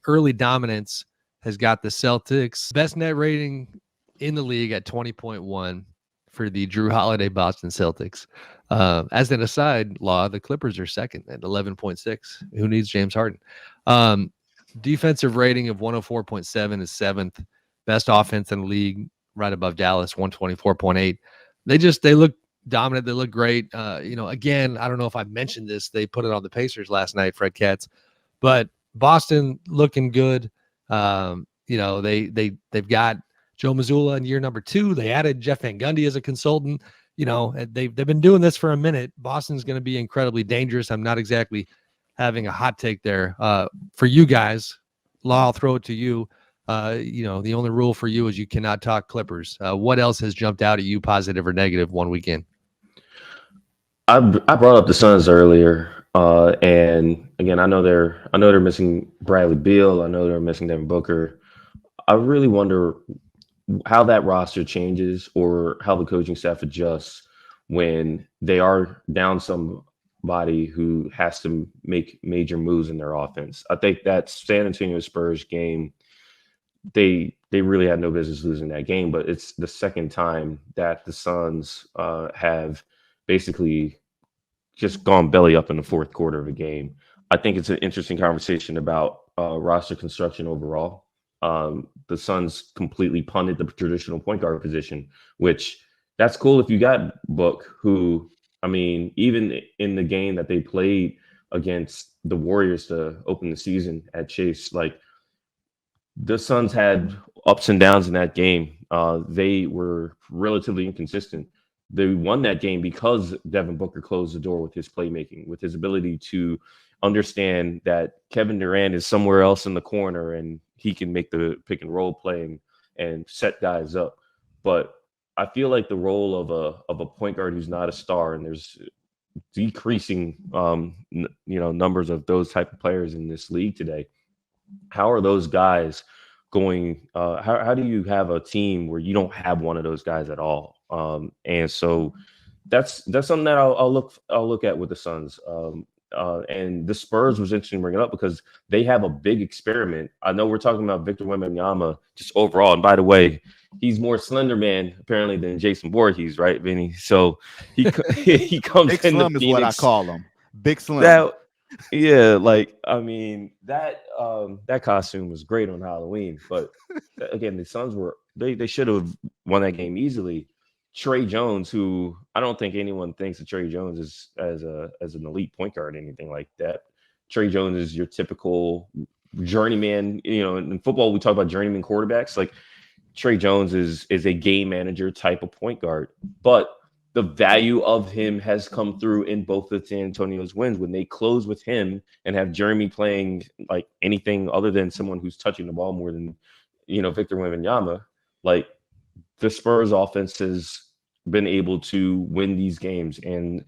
S1: Early dominance has got the Celtics best net rating in the league at 20.1 for the Drew Holiday Boston Celtics. As an aside, Law, the Clippers are second at 11.6. Who needs James Harden? Defensive rating of 104.7 is 7th. Best offense in the league, right above Dallas, 124.8. They look dominant. They look great. Again, I don't know if I mentioned this. They put it on the Pacers last night, Fred Katz, but Boston looking good. They've got Joe Mazzulla in year number 2. They added Jeff Van Gundy as a consultant. They've been doing this for a minute. Boston's going to be incredibly dangerous. I'm not exactly having a hot take there. For you guys, Law, I'll throw it to you. The only rule for you is you cannot talk Clippers. What else has jumped out at you, positive or negative, one weekend?
S3: I brought up the Suns earlier, and again, I know they're missing Bradley Beal. I know they're missing Devin Booker. I really wonder how that roster changes or how the coaching staff adjusts when they are down somebody who has to make major moves in their offense. I think that San Antonio Spurs game, they really had no business losing that game, but it's the second time that the Suns have basically just gone belly up in the fourth quarter of a game. I think it's an interesting conversation about roster construction overall. The Suns completely punted the traditional point guard position, which that's cool if you got Book, who, I mean, even in the game that they played against the Warriors to open the season at Chase, like the Suns had ups and downs in that game. They were relatively inconsistent. They won that game because Devin Booker closed the door with his playmaking, with his ability to understand that Kevin Durant is somewhere else in the corner and he can make the pick and roll play and set guys up. But I feel like the role of a point guard who's not a star, and there's decreasing numbers of those type of players in this league today. How are those guys going? How do you have a team where you don't have one of those guys at all? And so that's something that I'll look at with the Suns. And the Spurs was interesting to bring it up because they have a big experiment. I know we're talking about Victor Wembanyama just overall. And by the way, he's more slender man apparently than Jason Voorhees, right, Vinny? So he he comes
S2: Big
S3: in
S2: Slim
S3: the
S2: is what I
S3: Phoenix.
S2: call him. Big Slim.
S3: Yeah, like I mean that costume was great on Halloween, but again, the Suns they should have won that game easily. Trey Jones, who I don't think anyone thinks of Trey Jones as an elite point guard or anything like that. Trey Jones is your typical journeyman. In football we talk about journeyman quarterbacks. Like Trey Jones is a game manager type of point guard, but the value of him has come through in both of San Antonio's wins when they close with him and have Jeremy playing like anything other than someone who's touching the ball more than, Victor Wembanyama. Like the Spurs offense has been able to win these games. And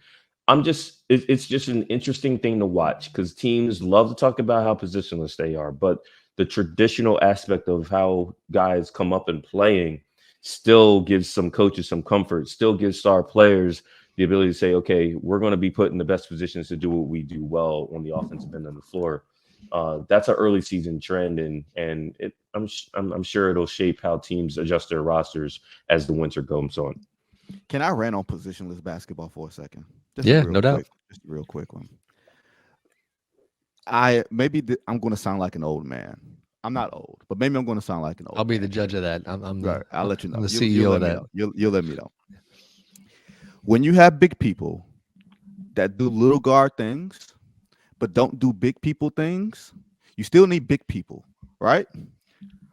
S3: it's just an interesting thing to watch because teams love to talk about how positionless they are, but the traditional aspect of how guys come up and playing still gives some coaches some comfort, still gives star players the ability to say, okay, we're going to be put in the best positions to do what we do well on the offensive end of the floor. That's an early season trend, and I'm sure it'll shape how teams adjust their rosters as the winter goes on.
S2: Can I rant on positionless basketball for a second?
S1: No doubt.
S2: Just a real quick one. I'm going to sound like an old man. I'm not old, but maybe I'm going to sound like an old.
S1: I'll be
S2: man.
S1: the judge of that.
S2: I'll let you know.
S1: I'm the CEO of that.
S2: You'll let me know. When you have big people that do little guard things, but don't do big people things, you still need big people, right?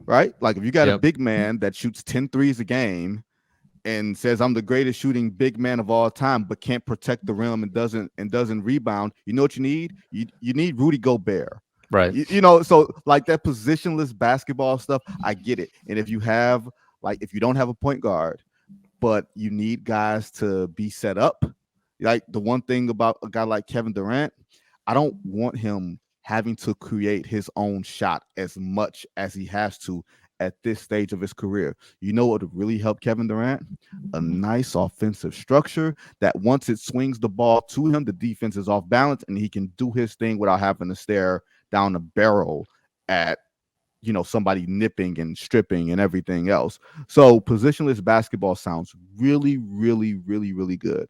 S2: Right? Like if you got a big man that shoots 10 threes a game and says I'm the greatest shooting big man of all time, but can't protect the rim and doesn't rebound, you know what you need? You need Rudy Gobert.
S1: Right.
S2: So like that positionless basketball stuff, I get it. And if you don't have a point guard, but you need guys to be set up, like the one thing about a guy like Kevin Durant, I don't want him having to create his own shot as much as he has to at this stage of his career. You know what would really help Kevin Durant? A nice offensive structure that once it swings the ball to him, the defense is off balance and he can do his thing without having to stare down the barrel at somebody nipping and stripping and everything else. So positionless basketball sounds really, really, really, really good,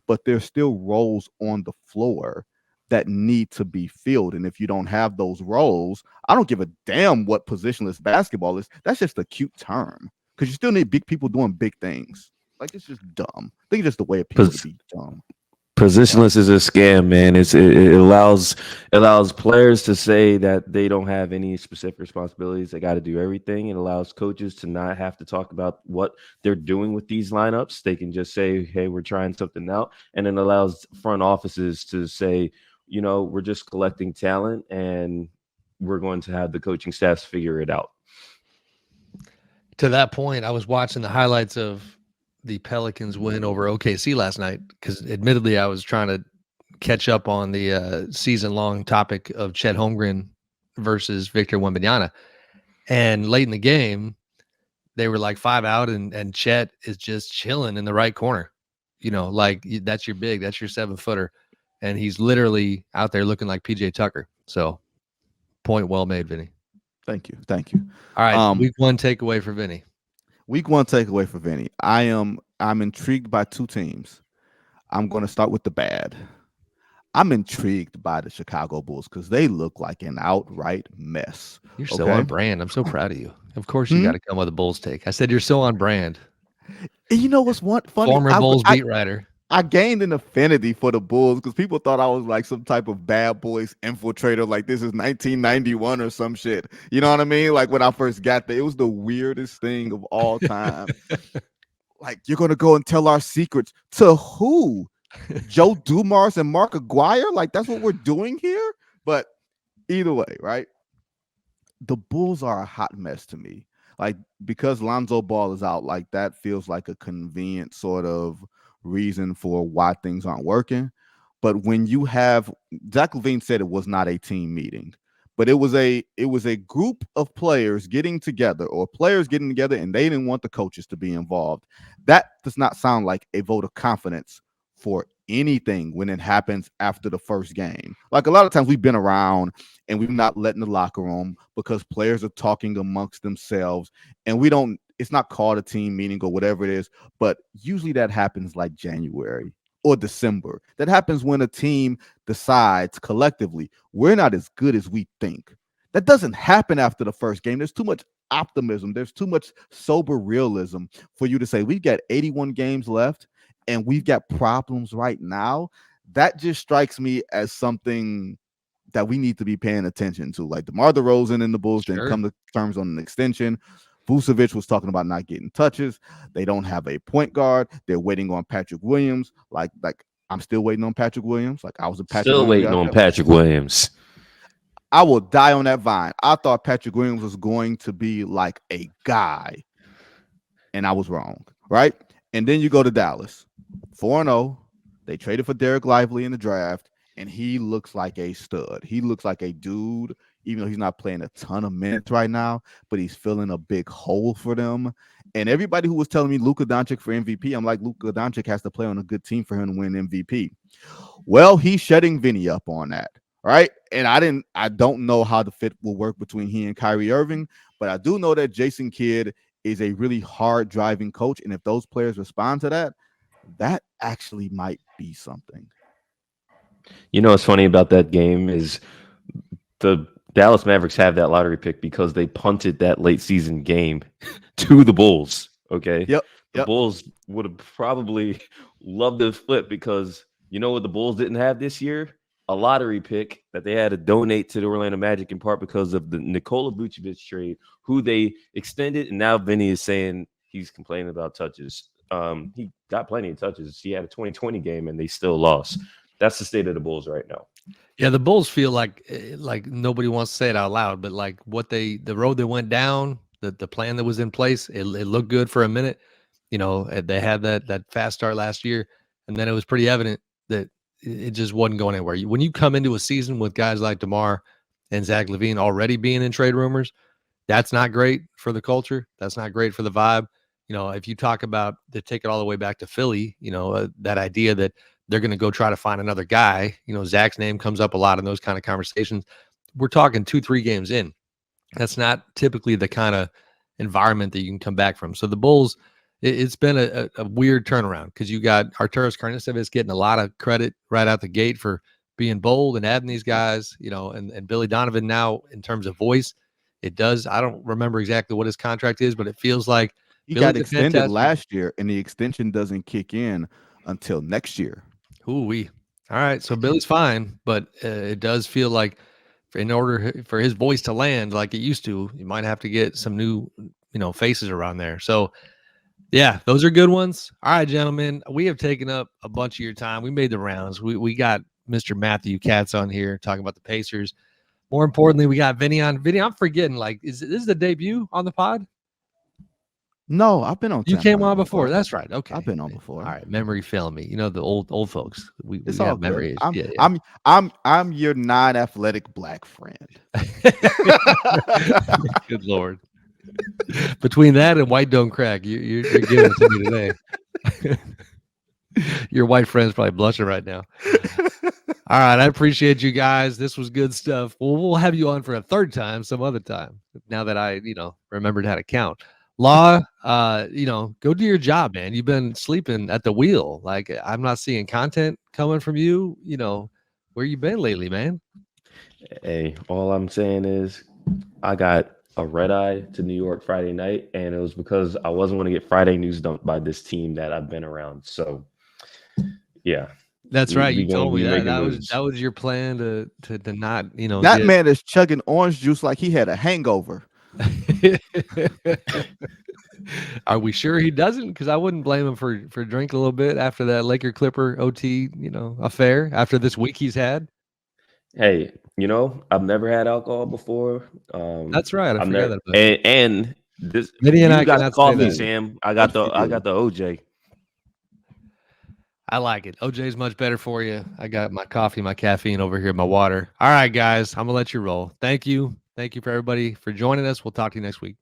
S2: but there's still roles on the floor that need to be filled. And if you don't have those roles, I don't give a damn what positionless basketball is. That's just a cute term because you still need big people doing big things. Like it's just dumb. I think it's just the way of people to be dumb.
S3: Positionless is a scam, man. It allows players to say that they don't have any specific responsibilities. They got to do everything. It allows coaches to not have to talk about what they're doing with these lineups. They can just say, hey, we're trying something out. And it allows front offices to say, we're just collecting talent and we're going to have the coaching staffs figure it out.
S1: To that point, I was watching the highlights of the Pelicans win over OKC last night because, admittedly, I was trying to catch up on the season-long topic of Chet Holmgren versus Victor Wembanyama. And late in the game, they were like 5 out, and Chet is just chilling in the right corner. Like that's your big, that's your 7-footer, and he's literally out there looking like PJ Tucker. So, point well made, Vinny.
S2: Thank you.
S1: All right, week 1 takeaway for Vinny.
S2: Week 1 takeaway for Vinny. I'm intrigued by 2 teams. I'm going to start with the bad. I'm intrigued by the Chicago Bulls because they look like an outright mess.
S1: You're so on brand. I'm so proud of you. Of course, you got to come with a Bulls take. I said you're so on brand.
S2: And you know what's funny?
S1: Former Bulls beat writer.
S2: I gained an affinity for the Bulls because people thought I was like some type of bad boys infiltrator, like this is 1991 or some shit. You know what I mean? Like when I first got there, it was the weirdest thing of all time. Like, you're going to go and tell our secrets to who? Joe Dumars and Mark Aguirre? Like, that's what we're doing here? But either way, right? The Bulls are a hot mess to me. Like, because Lonzo Ball is out, like that feels like a convenient sort of reason for why things aren't working. But when you have, Zach LaVine said it was not a team meeting, but it was a group of players getting together, or players getting together, and they didn't want the coaches to be involved. That does not sound like a vote of confidence for anything when it happens after the first game. Like, a lot of times we've been around and we're not letting the locker room because players are talking amongst themselves, and it's not called a team meeting or whatever it is, but usually that happens like January or December. That happens when a team decides collectively, we're not as good as we think. That doesn't happen after the first game. There's too much optimism. There's too much sober realism for you to say, we've got 81 games left and we've got problems right now. That just strikes me as something that we need to be paying attention to. Like, DeMar DeRozan and the Bulls didn't come to terms on an extension. Vucevic was talking about not getting touches. They don't have a point guard. They're waiting on Patrick Williams. Like I'm still waiting on Patrick Williams. Like, I was a Patrick
S3: still waiting on Patrick Williams.
S2: I will die on that vine. I thought Patrick Williams was going to be like a guy, and I was wrong, right? And then you go to Dallas, 4-0. They traded for Derek Lively in the draft, and he looks like a stud. He looks like a dude, even though he's not playing a ton of minutes right now, but he's filling a big hole for them. And everybody who was telling me Luka Doncic for MVP, I'm like, Luka Doncic has to play on a good team for him to win MVP. Well, he's shutting Vinny up on that, right? And I don't know how the fit will work between he and Kyrie Irving, but I do know that Jason Kidd is a really hard driving coach. And if those players respond to that, that actually might be something.
S3: You know what's funny about that game is the Dallas Mavericks have that lottery pick because they punted that late season game to the Bulls. Okay.
S2: Yep.
S3: The Bulls would have probably loved to flip because you know what the Bulls didn't have this year? A lottery pick that they had to donate to the Orlando Magic in part because of the Nikola Vucevic trade, who they extended. And now Vinny is saying he's complaining about touches. He got plenty of touches. He had a 2020 game and they still lost. That's the state of the Bulls right now.
S1: Yeah, the Bulls feel like nobody wants to say it out loud, but like the road that went down, the plan that was in place, it looked good for a minute. You know, they had that fast start last year, and then it was pretty evident that it just wasn't going anywhere. When you come into a season with guys like DeMar and Zach LaVine already being in trade rumors, that's not great for the culture. That's not great for the vibe. You know, if you talk about to take it all the way back to Philly, you know, that idea that they're going to go try to find another guy. You know, Zach's name comes up a lot in those kind of conversations. We're talking 2-3 games in. That's not typically the kind of environment that you can come back from. So the Bulls, it's been a weird turnaround because you got Arturas Karnisovas getting a lot of credit right out the gate for being bold and adding these guys, you know, and Billy Donovan now in terms of voice, it does. I don't remember exactly what his contract is, but it feels like
S2: he got extended last year and the extension doesn't kick in until next year.
S1: Ooh-wee. All right. So Billy's fine, but it does feel like in order for his voice to land like it used to, you might have to get some new, you know, faces around there. So yeah, those are good ones. All right, gentlemen, we have taken up a bunch of your time. We made the rounds. We got Mr. Matthew Katz on here talking about the Pacers. More importantly, we got Vinny on. Vinny, I'm forgetting, like, is this the debut on the pod?
S2: No, I've been on.
S1: You came
S2: Tampering
S1: on before. That's right. Okay.
S2: I've been on before.
S1: All right. Memory failing me. You know, the old folks. We
S2: It's all
S1: have
S2: good.
S1: memories. Yeah.
S2: I'm your non-athletic black friend.
S1: Good Lord. Between that and white don't crack, you're giving it to me today. Your white friend's probably blushing right now. All right, I appreciate you guys. This was good stuff. Well, we'll have you on for a third time some other time. Now that I, remembered how to count. Law, go do your job, man. You've been sleeping at the wheel. Like, I'm not seeing content coming from you. Where you been lately, man?
S3: Hey, all I'm saying is I got a red eye to New York Friday night, and it was because I wasn't going to get Friday news dumped by this team that I've been around. So, yeah.
S1: That's right. You
S3: gonna
S1: told me
S3: be
S1: that.
S3: making
S1: That
S3: moves.
S1: was your plan to not,
S2: That man is chugging orange juice like he had a hangover.
S1: Are we sure he doesn't? Because I wouldn't blame him for drinking a little bit after that Laker Clipper OT, affair after this week he's had.
S3: Hey, I've never had alcohol before.
S1: That's right. I
S3: I've
S1: forgot
S3: never,
S1: that.
S3: and this
S1: Vinny and
S3: you
S1: I
S3: got
S1: cannot
S3: the
S1: say
S3: coffee,
S1: that.
S3: Sam. I got the OJ.
S1: I like it. OJ's much better for you. I got my coffee, my caffeine over here, my water. All right, guys, I'm gonna let you roll. Thank you for everybody for joining us. We'll talk to you next week.